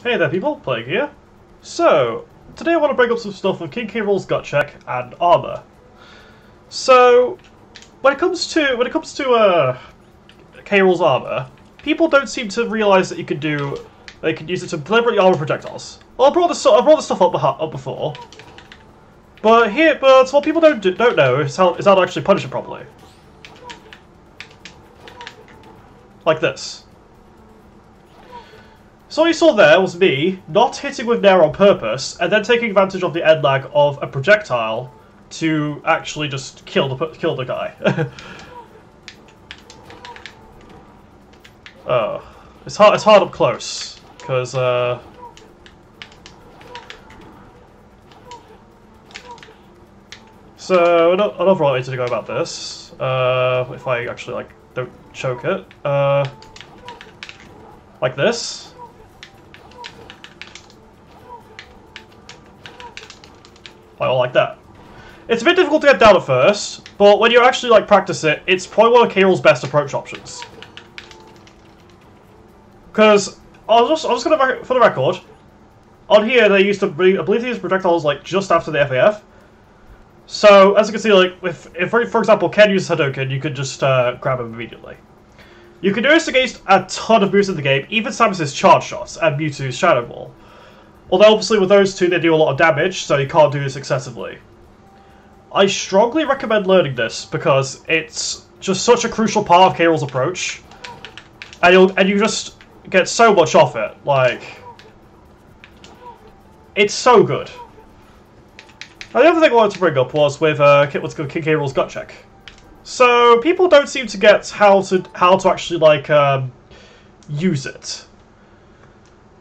Hey there people, Plague here. So, today I want to bring up some stuff with King K. Rool's gut check and armor. So, when it comes to K. Rool's armor, people don't seem to realize that they can use it to deliberately armor projectiles. Well, I brought this stuff up before, but what people don't know is how to actually punish it properly. Like this. So what you saw there was me not hitting with Nair on purpose, and then taking advantage of the end lag of a projectile to actually just kill the guy. It's hard up close because so another way to go about this. If I actually don't choke it, like this. Like that. It's a bit difficult to get down at first, but when you actually practice it, it's probably one of K. Rool's best approach options. Because I was just gonna, for the record, on here they used to, I believe they used projectiles just after the FAF. So as you can see, if for example Ken uses Hadouken, you could just grab him immediately. You can do this against a ton of moves in the game, even Samus's charge shots and Mewtwo's Shadow Ball. Although obviously with those two they do a lot of damage, so you can't do this excessively. I strongly recommend learning this because it's just such a crucial part of K. Rool's approach, and you just get so much off it. It's so good. Now the other thing I wanted to bring up was with King K. Rool's gut check. So people don't seem to get how to actually use it.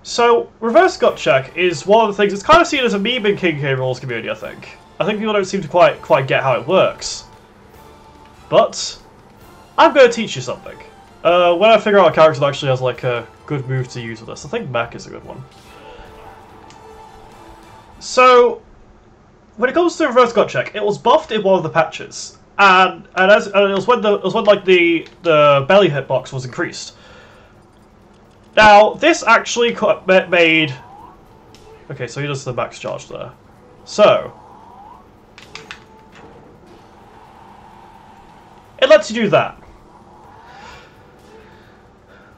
So, reverse gut check is one of the things, it's kind of seen as a meme in King K. Rool's community, I think. I think people don't seem to quite get how it works. But, I'm going to teach you something. When I figure out a character that actually has a good move to use with this, I think Mac is a good one. So, when it comes to reverse gut check, it was buffed in one of the patches. And it was when the belly hitbox was increased. Now, this actually made... Okay, so he does the max charge there. So... it lets you do that.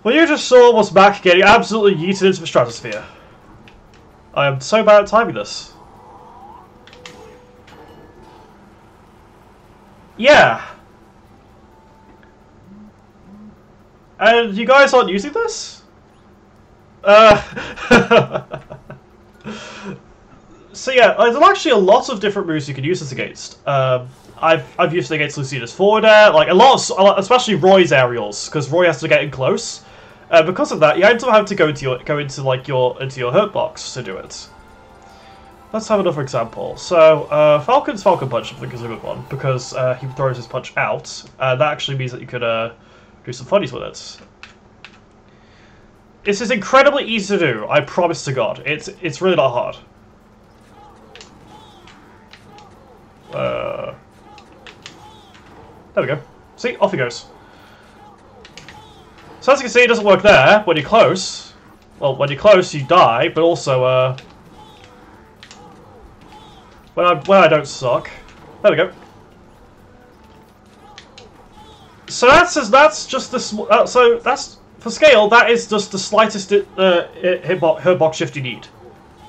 What you just saw was Mac getting absolutely yeeted into the stratosphere. I am so bad at timing this. Yeah. And you guys aren't using this? So yeah, there's actually a lot of different moves you can use this against. I've used it against Lucina's forward air, especially Roy's aerials, because Roy has to get in close. Because of that, you have to go into your hurt box to do it. Let's have another example. So Falcon's Falcon Punch I think is a good one because he throws his punch out. That actually means that you could do some funnies with it. This is incredibly easy to do, I promise to God. It's really not hard. There we go. See? Off he goes. So as you can see, it doesn't work there. When you're close... Well, when you're close, you die, but also, when I don't suck. There we go. So that's just the... so that's... For scale, that is just the slightest hitbox shift you need.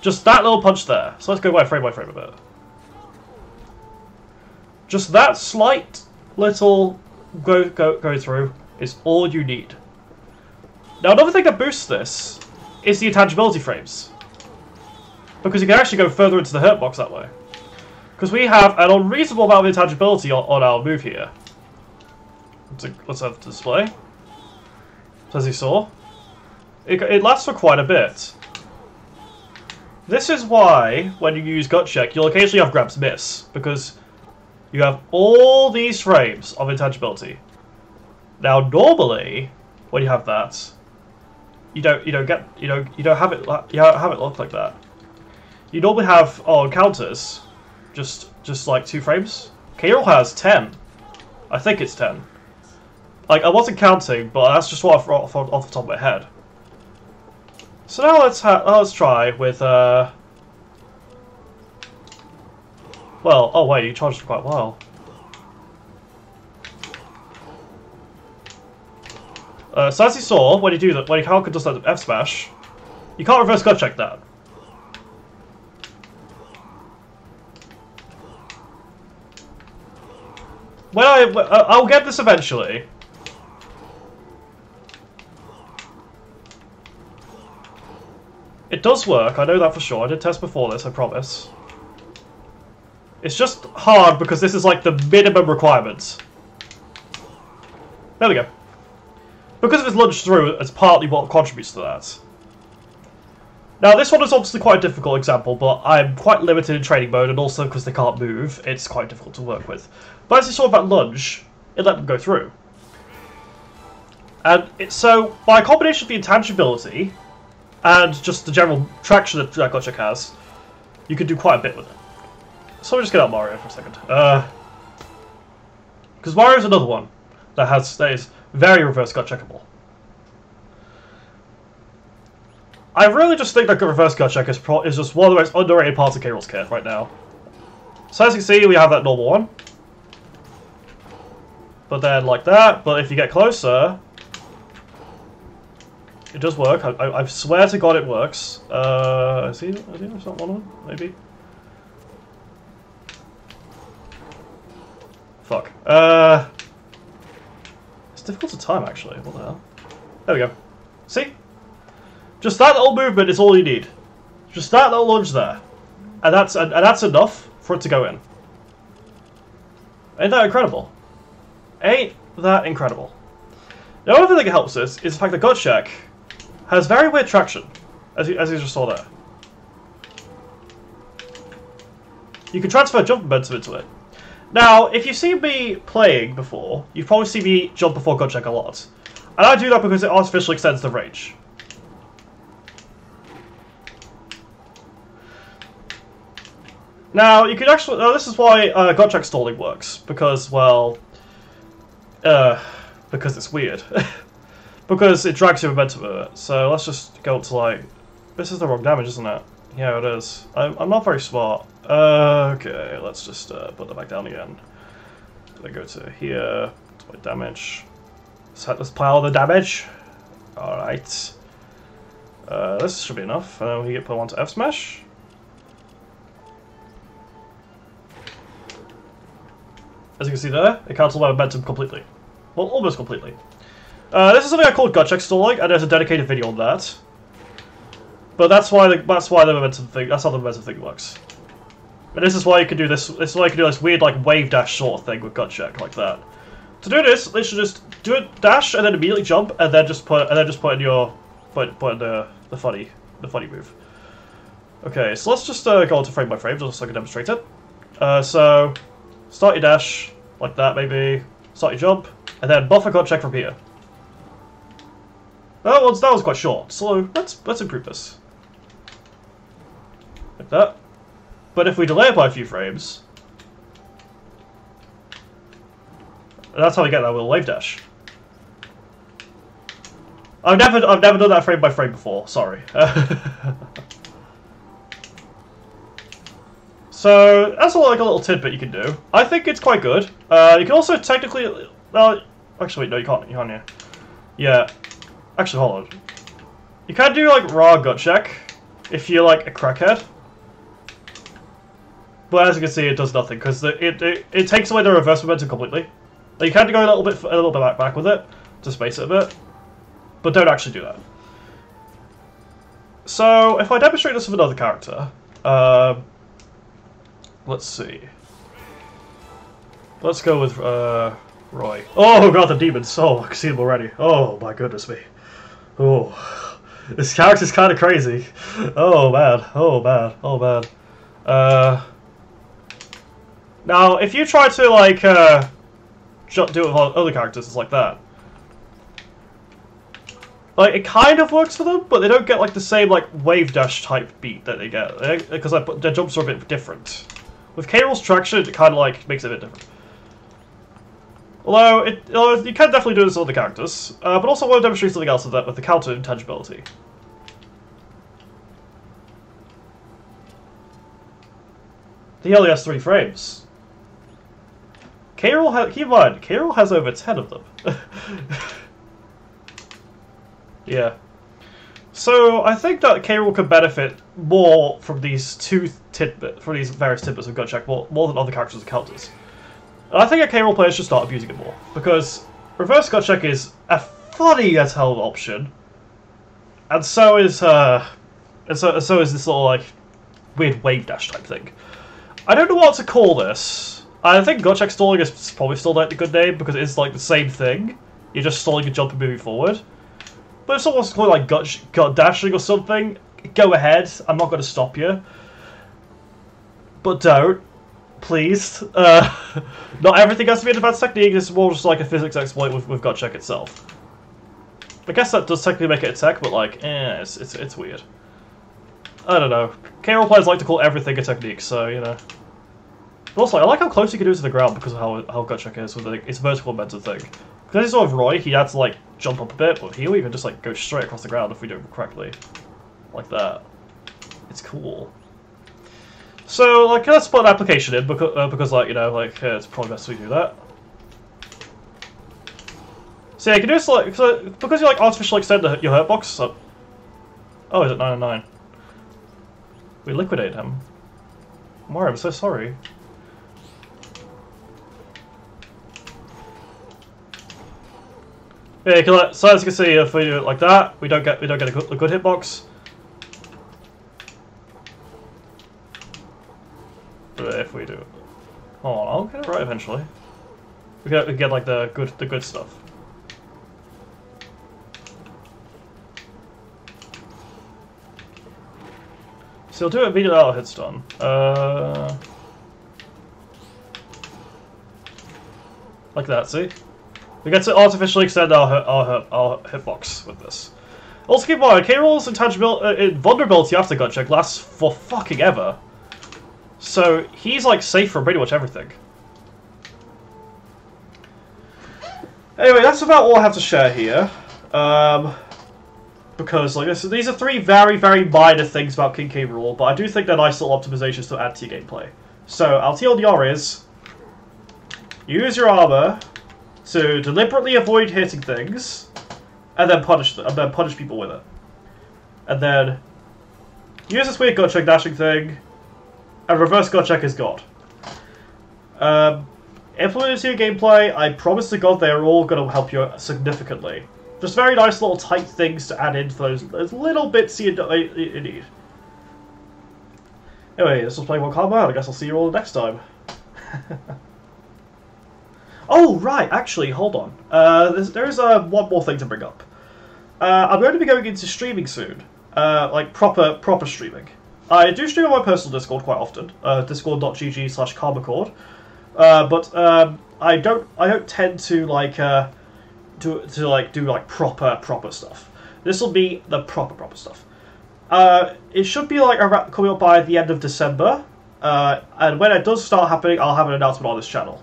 Just that little punch there. So let's go by frame a bit. Just that slight little go through is all you need. Now another thing that boosts this is the intangibility frames. Because you can actually go further into the hurt box that way. Because we have an unreasonable amount of intangibility on our move here. Let's have the display. As you saw, it lasts for quite a bit. This is why, when you use gut check, you'll occasionally have grabs miss because you have all these frames of intangibility. Now, normally, when you have that, you don't have it look like that. You normally have on counters just like 2 frames. K. Rool has 10. I think it's 10. Like, I wasn't counting, but that's just what I thought off the top of my head. So now let's try with well, oh wait, you charged for quite a while. So as you saw, when you do that, when you can't just let F smash, you can't reverse gut check that. When I'll get this eventually. It does work, I know that for sure. I did test before this, I promise. It's just hard because this is like the minimum requirements. There we go. Because of his lunge through, it's partly what contributes to that. Now this one is obviously quite a difficult example, but I'm quite limited in training mode, and also because they can't move, it's quite difficult to work with. But as you saw about lunge, it let them go through. And so, by a combination of the intangibility, and just the general traction that Gotchek has, you can do quite a bit with it. So we'll just get out Mario for a second. Because Mario's another one that is very reverse gut checkable. I really just think that reverse gut check is just one of the most underrated parts of K. Rool's kit right now. So as you can see, we have that normal one. But then like that, but if you get closer, it does work. I swear to God it works. Is he it's not one of them? Maybe? Fuck. It's difficult to time, actually. What the hell? There we go. See? Just that little movement is all you need. Just that little lunge there. And that's enough for it to go in. Ain't that incredible? Ain't that incredible? Now, another thing that helps this is the fact that Gotchek has very weird traction, as you just saw there. You can transfer jump momentum into it. Now, if you've seen me playing before, you've probably seen me jump before Gotchek a lot. And I do that because it artificially extends the range. Now, you can actually... this is why Gotchek stalling works. Because, well... because it's weird. Because it drags your momentum of it. So let's just go up to, like... This is the wrong damage, isn't it? Yeah, it is. I'm not very smart. Okay, let's just put that back down again. Then go to here, to my damage. Let's pile the damage. Alright. This should be enough. And then we get put onto F smash. As you can see there, it cancels my momentum completely. Well, almost completely. This is something I called Gotchek stalling, and there's a dedicated video on that. But that's why the momentum thing. That's how the momentum thing works. And this is why you can do this. This is why you can do this weird like wave dash sort of thing with Gotchek like that. To do this, they should just do a dash and then immediately jump, and then just put in your put in the funny move. Okay, so let's just go into frame by frame just so I can demonstrate it. So start your dash like that, maybe start your jump, and then buffer Gotchek from here. That was quite short, so let's improve this. Like that. But if we delay it by a few frames, that's how we get that little wave dash. I've never done that frame by frame before. Sorry. So that's like a little tidbit you can do. I think it's quite good. You can also technically, actually wait, no, you can't. You can't here. Yeah. Actually, hold on. You can do like raw Gotchek if you're like a crackhead. But as you can see, it does nothing because it takes away the reverse momentum completely. Like, you can go a little bit back with it to space it a bit, but don't actually do that. So if I demonstrate this with another character, let's see. Let's go with Roy. Oh god, the demons! Oh, I can see them already. Oh my goodness me. Oh, this character's kind of crazy. Oh man. Oh man. Oh man. Now, if you try to, like, do it with other characters, it's like that. Like, it kind of works for them, but they don't get, like, the same, like, wave dash type beat that they get. Because their jumps are a bit different. With K. Rool's traction, it kind of, like, makes it a bit different. Although, you can definitely do this with other characters. But also I want to demonstrate something else with the counter intangibility. He only has 3 frames. K-Rool keep in mind, K-Rool has over 10 of them. Yeah. So I think that K-Rool could benefit more from these various tidbits of gut check more than other characters and counters. And I think that K-Rool players should start abusing it more, because reverse gut check is a funny as hell option, and so is this little like weird wave dash type thing. I don't know what to call this. I think gut check stalling is probably still like the good name because it's like the same thing. You're just stalling a jump and moving forward. But if someone wants to call it like gut dashing or something, go ahead. I'm not going to stop you. But don't. Please. Not everything has to be an advanced technique. This is more just like a physics exploit with gut check itself. I guess that does technically make it a tech, but like, it's weird. I don't know. K-Rool players like to call everything a technique, so, you know. But also, I like how close you can do to the ground because of how gut check is with its vertical momentum thing. Because he's sort of Roy, he had to like jump up a bit, but here we can just like go straight across the ground if we do it correctly. Like that. It's cool. So, like, let's put an application in because like, you know, like, it's probably best we do that. So yeah, you can do this like, because you like artificially extend your hurt box. So, oh, is it 909? We liquidated him. Mario, I'm so sorry. Yeah, so as you can see, if we do it like that, we don't get a good hitbox. But if we do it, hold on, I'll get it right eventually. We get like the good stuff. So we'll do it immediately after hit's done. Like that, see? We get to artificially extend our hitbox with this. Also keep in mind, K-Rool's vulnerability after gut check lasts for fucking ever. So he's like safe from pretty much everything. Anyway, that's about all I have to share here. Because like these are 3 very, very minor things about King K-Rool, but I do think they're nice little optimizations to add to your gameplay. So our TLDR is use your armor to deliberately avoid hitting things, and then punish people with it. And then use this weird gut check dashing thing, and reverse gut check is God. Implemented to your gameplay, I promise to God they're all going to help you significantly. Just very nice little tight things to add into those little bits you need. Anyway, this was Playing One Karma, and I guess I'll see you all next time. Oh, right, actually, hold on. There's one more thing to bring up. I'm going to be going into streaming soon. Like, proper streaming. I do stream on my personal Discord quite often. Discord.gg/karmacord. But I don't tend to, like, do proper stuff. This will be the proper stuff. It should be, like, coming up by the end of December. And when it does start happening, I'll have an announcement on this channel.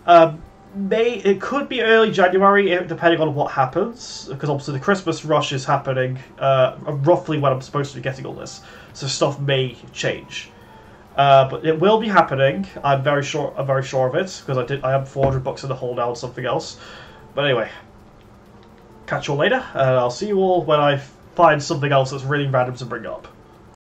It could be early January, depending on what happens, because obviously the Christmas rush is happening roughly when I'm supposed to be getting all this, so stuff may change. But it will be happening. I'm very sure of it because I have $400 in the hole now on something else. But anyway, catch you all later, and I'll see you all when I find something else that's really random to bring up.